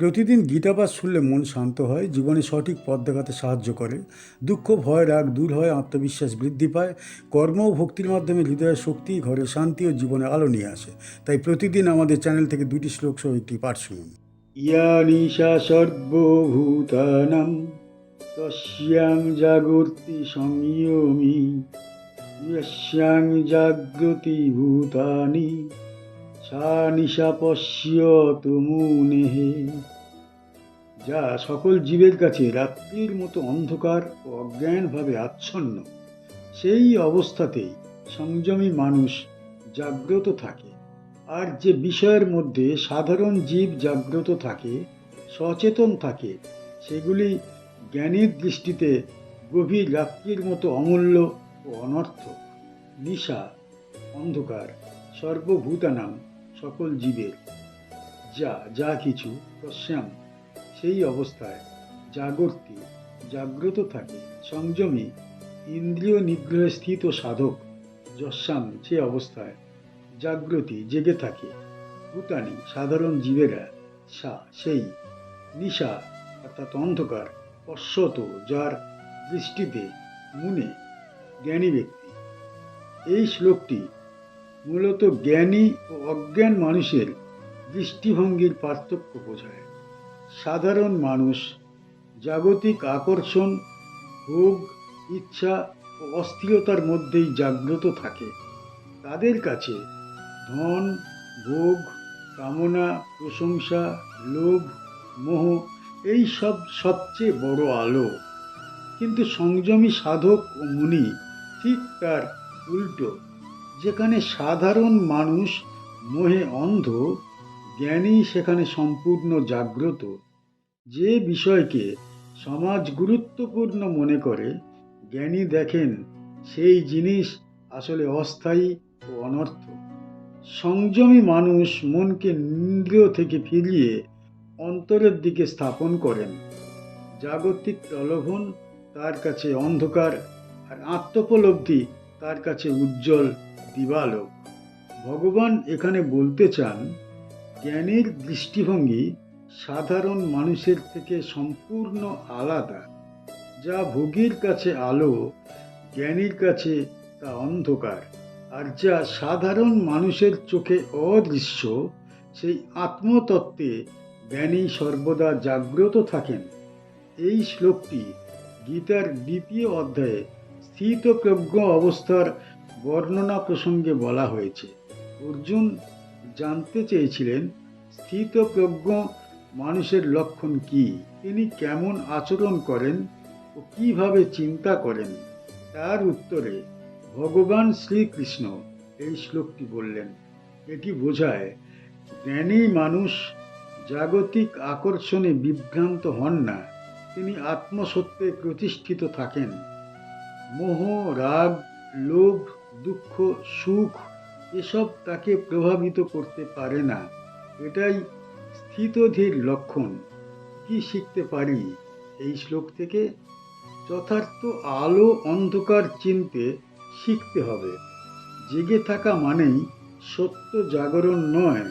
প্রতিদিন গীতাপাঠ শুনলে মন শান্ত হয়, জীবনে সঠিক পথ দেখাতে সাহায্য করে। দুঃখ, ভয়, রাগ দূর হয়, আত্মবিশ্বাস বৃদ্ধি পায়। কর্ম ও ভক্তির মাধ্যমে হৃদয়ের শক্তি, ঘরে শান্তি ও জীবনে আলো নিয়ে আসে। তাই প্রতিদিন আমাদের চ্যানেল থেকে 2টি শ্লোক সহ একটি পাঠ শুনুন। ইয়া নিশা সর্বভূতানাং তস্যাং জাগর্তি সংযমী ইয়স্যাং জাগ্রতি ভূতানি সা নিশা পশ্যতু মুনেঃ। যা সকল জীবের কাছে রাত্রির মতো অন্ধকার ও অজ্ঞানভাবে আচ্ছন্ন, সেই অবস্থাতেই সংযমী মানুষ জাগ্রত থাকে। আর যে বিষয়ের মধ্যে সাধারণ জীব জাগ্রত থাকে, সচেতন থাকে, সেগুলি জ্ঞানীর দৃষ্টিতে গভীর রাত্রির মতো অমূল্য ও অনর্থক। নিশা, অন্ধকার, সর্বভূতানাং, সকল জীবের, যা যা কিছু, তস্যাম, সেই অবস্থায়, জাগর্তি, জাগ্রত থাকে, সংযমী, ইন্দ্রিয় নিগ্রহে স্থিত সাধক, যস্যাম, সে অবস্থায়, জাগ্রতি, জেগে থাকে, ভূতানি, সাধারণ জীবেরা, সা, সেই, নিশা অর্থাৎ অন্ধকার, পশ্যত, যার দৃষ্টিতে, মুনে, জ্ঞানী ব্যক্তি। এই শ্লোকটি মূলত জ্ঞানী ও অজ্ঞান মানুষের দৃষ্টিভঙ্গির পার্থক্য বোঝায়। সাধারণ মানুষ জাগতিক আকর্ষণ, ভোগ, ইচ্ছা ও অস্থিরতার মধ্যেই জাগ্রত থাকে। তাদের কাছে ধন, ভোগ, কামনা, প্রশংসা, লোভ, মোহ, এই সব সবচেয়ে বড় আলো। কিন্তু সংযমী সাধক ও মুনি ঠিক তার উল্টো। যেখানে সাধারণ মানুষ মোহে অন্ধ, জ্ঞানী সেখানে সম্পূর্ণ জাগ্রত। যে বিষয়কে সমাজ গুরুত্বপূর্ণ মনে করে, জ্ঞানী দেখেন সেই জিনিস আসলে অস্থায়ী ও অনর্থ। সংযমী মানুষ মনকে ইন্দ্রিয় থেকে ফিরিয়ে অন্তরের দিকে স্থাপন করেন। জাগতিক প্রলোভন তার কাছে অন্ধকার, আর আত্মোপলব্ধি তার কাছে উজ্জ্বল দিবালোক। ভগবান এখানে বলতে চান, জ্ঞানীর দৃষ্টিভঙ্গি সাধারণ মানুষের থেকে সম্পূর্ণ আলাদা। যা ভোগীর কাছে আলো, জ্ঞানীর কাছে তা অন্ধকার। আর যা সাধারণ মানুষের চোখে অদৃশ্য, সেই আত্মতত্ত্বে জ্ঞানী সর্বদা জাগ্রত থাকেন। এই শ্লোকটি গীতার 2য় অধ্যায়ে স্থিতপ্রজ্ঞ অবস্থার বর্ণনা প্রসঙ্গে বলা হয়েছে। অর্জুন জানতে চেয়েছিলেন, স্থিতপ্রজ্ঞ মানুষের লক্ষণ কি, তিনি কেমন আচরণ করেন ও কিভাবে চিন্তা করেন। তার উত্তরে ভগবান শ্রীকৃষ্ণ এই শ্লোকটি বললেন। এটি বোঝায়, জ্ঞানী মানুষ জাগতিক আকর্ষণে বিভ্রান্ত হন না, তিনি আত্মসত্ত্বে প্রতিষ্ঠিত থাকেন। মোহ, রাগ, লোভ, দুঃখ, সুখ, এসব তাকে প্রভাবিত করতে পারে না। এটাই স্থিতধীর লক্ষণ। কি শিখতে পারি এই শ্লোক থেকে? যথার্থ আলো অন্ধকার চিনতে শিখতে হবে। জেগে থাকা মানেই সত্য জাগরণ নয়,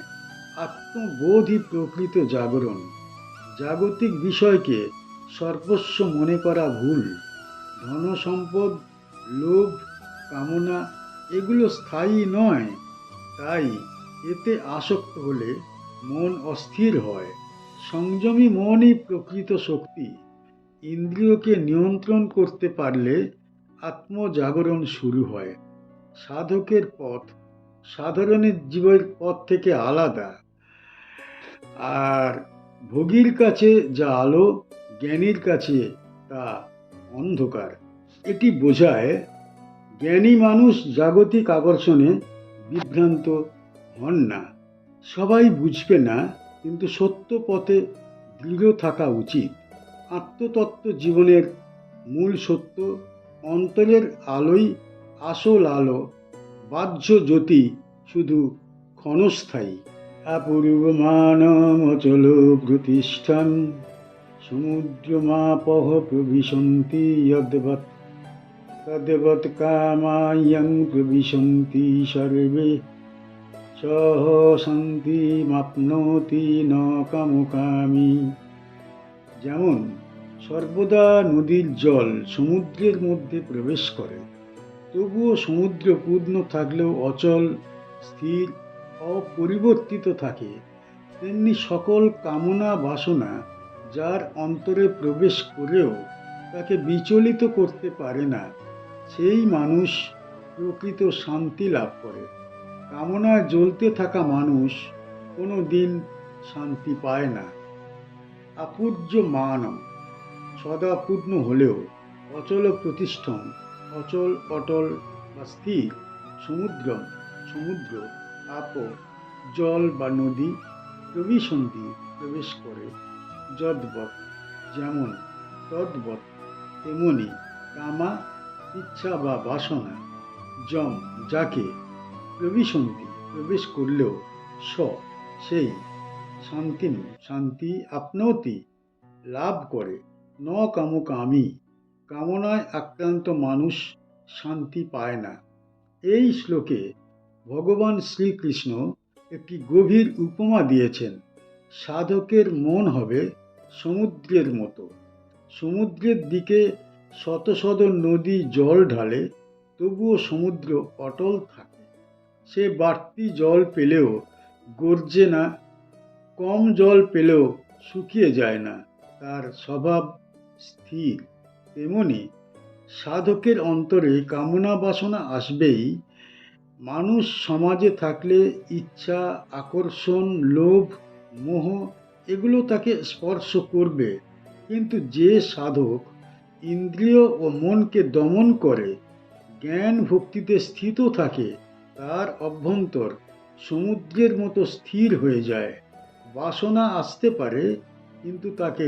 আত্মবোধই প্রকৃত জাগরণ। জাগতিক বিষয়কে সর্বস্ব মনে করা ভুল। ধন সম্পদ, লোভ, কামনা, এগুলো স্থায়ী নয়। তাই এতে আসক্ত হলে মন অস্থির হয়। সংযমী মনই প্রকৃত শক্তি। ইন্দ্রিয়কে নিয়ন্ত্রণ করতে পারলে আত্মজাগরণ শুরু হয়। সাধকের পথ সাধারণের জীবের পথ থেকে আলাদা। আর ভোগীর কাছে যা আলো, জ্ঞানীর কাছে তা অন্ধকার। এটি বোঝায়, জ্ঞানী মানুষ জাগতিক আকর্ষণে বিভ্রান্ত হন না। সবাই বুঝবে না, কিন্তু সত্য পথে দৃঢ় থাকা উচিত। আত্মতত্ত্ব জীবনের মূল সত্য। অন্তরের আলোই আসল আলো, বাহ্য জ্যোতি শুধু ক্ষণস্থায়ী। অপূর্বমানমচল প্রতিষ্ঠান সমুদ্রমাপহ প্রবিশন্তি যদ্বৎ তদ্বৎ কামায়ং প্রবিশন্তি সর্বে সহ শান্তিমাপ্নোতি ন কামকামী। যেমন সর্বদা নদীর জল সমুদ্রের মধ্যে প্রবেশ করে, তবুও সমুদ্র পূর্ণ থাকলেও অচল, স্থির, অপরিবর্তিত থাকে, তেমনি সকল কামনা বাসনা যার অন্তরে প্রবেশ করেও তাকে বিচলিত করতে পারে না, সেই মানুষ প্রকৃত শান্তি লাভ করে। কামনায় জ্বলতে থাকা মানুষ কোনো দিন শান্তি পায় না। আপূর্যমানম, সদা পূর্ণ হলেও অচল প্রতিষ্ঠম, অচল অটল বা স্থির, সমুদ্রম, সমুদ্র, আপ, জল বা নদী, প্রবিশন্তি, প্রবেশ করে, যদ্বৎ, যেমন, তদ্বৎ, তেমনি, কামা, ইচ্ছা বা বাসনা, যম, যাকে, প্রবিশন্তি, প্রবেশ করলেও, স, সেই, শান্তিম, শান্তি, আপনৌতি, লাভ করে, ন কামকামী, কামনায় আক্রান্ত মানুষ শান্তি পায় না। এই শ্লোকে ভগবান শ্রীকৃষ্ণ একটি গভীর উপমা দিয়েছেন। সাধকের মন হবে সমুদ্রের মতো। সমুদ্রের দিকে শত শত নদী জল ঢালে, তবুও সমুদ্র অটল থাকে। সে বাড়তি জল পেলেও গর্জে না, কম জল পেলেও শুকিয়ে যায় না, তার স্বভাব স্থির। তেমনি সাধকের অন্তরে কামনা বাসনা আসবেই। মানুষ সমাজে থাকলে ইচ্ছা, আকর্ষণ, লোভ, মোহ এগুলো তাকে স্পর্শ করবে, কিন্তু যে সাধক ইন্দ্রিয় ও মনকে দমন করে জ্ঞান ভক্তিতে স্থিত থাকে, তার অভ্যন্তর সমুদ্রের মতো স্থির হয়ে যায়। বাসনা আসতে পারে, কিন্তু তাকে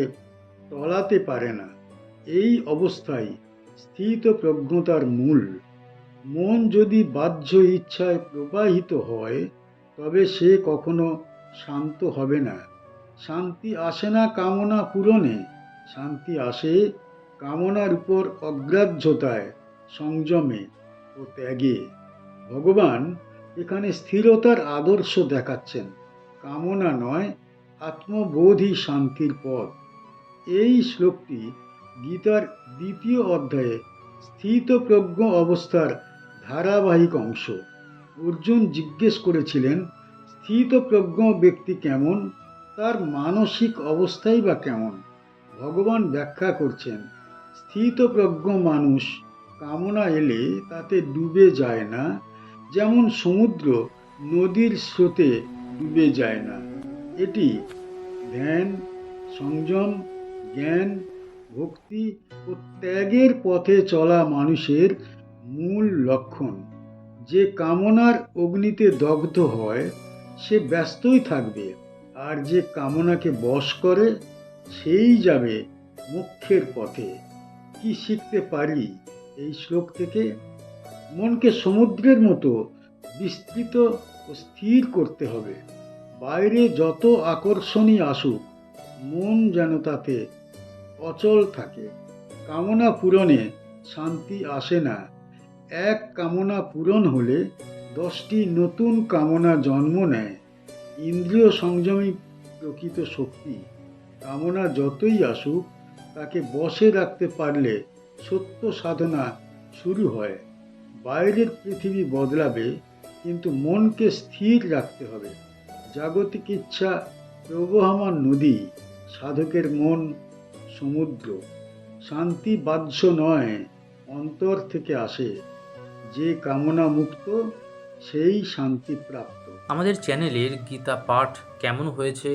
টলাতে পারে না। এই অবস্থায় স্থিত প্রজ্ঞতার মূল। মন যদি বাহ্য ইচ্ছায় প্রবাহিত হয়, তবে সে কখনো শান্ত হবে না। শান্তি আসে না কামনা পূরণে, শান্তি আসে কামনার উপর অগ্রাহ্যতায়, সংযমে ও ত্যাগে। ভগবান এখানে স্থিরতার আদর্শ দেখাচ্ছেন। কামনা নয়, আত্মবোধই শান্তির পথ। এই শ্লোকটি গীতার 2য় অধ্যায়ে স্থিতপ্রজ্ঞ অবস্থার ধারাবাহিক অংশ। অর্জুন জিজ্ঞেস করেছিলেন, স্থিতপ্রজ্ঞ ব্যক্তি কেমন, তার মানসিক অবস্থাই বা কেমন? ভগবান ব্যাখ্যা করছেন, স্থিতপ্রজ্ঞ মানুষ কামনা এলে তাতে ডুবে যায় না, যেমন সমুদ্র নদীর স্রোতে ডুবে যায় না। এটি ধ্যান, সংযম, জ্ঞান, ভক্তি ও ত্যাগের পথে চলা মানুষের মূল লক্ষণ। যে কামনার অগ্নিতে দগ্ধ হয় সে ব্যস্তই থাকবে, আর যে কামনাকে বশ করে সেই যাবে মোক্ষের পথে। কি শিখতে পারি এই শ্লোক থেকে? মনকে সমুদ্রের মতো বিস্তৃত ও স্থির করতে হবে। বাইরে যত আকর্ষণই আসুক, মন যেন তাতে অচল থাকে। কামনা পূরণে শান্তি আসে না। এক কামনা পূরণ হলে 10টি নতুন কামনা জন্ম নেয়। ইন্দ্রিয় সংযমী প্রকৃত শক্তি। কামনা যতই আসুক, তাকে বশে রাখতে পারলে সত্য সাধনা শুরু হয়। বাইরের পৃথিবী বদলাবে, কিন্তু মনকে স্থির রাখতে হবে। জাগতিক ইচ্ছা প্রবহমান নদী, সাধকের মন সমুদ্র। শান্তি বাহ্য নয়, অন্তর থেকে আসে। যে কামনা মুক্ত, সেই শান্তি প্রাপ্ত। আমাদের চ্যানেলের গীতা পাঠ কেমন হয়েছে,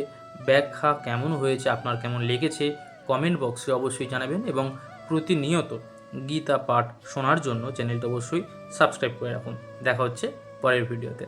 ব্যাখ্যা কেমন হয়েছে, আপনার কেমন লেগেছে কমেন্ট বক্সে অবশ্যই জানাবেন, এবং প্রতিনিয়ত গীতা পাঠ শোনার জন্য চ্যানেলটা অবশ্যই সাবস্ক্রাইব করে রাখুন। দেখা হচ্ছে পরের ভিডিওতে।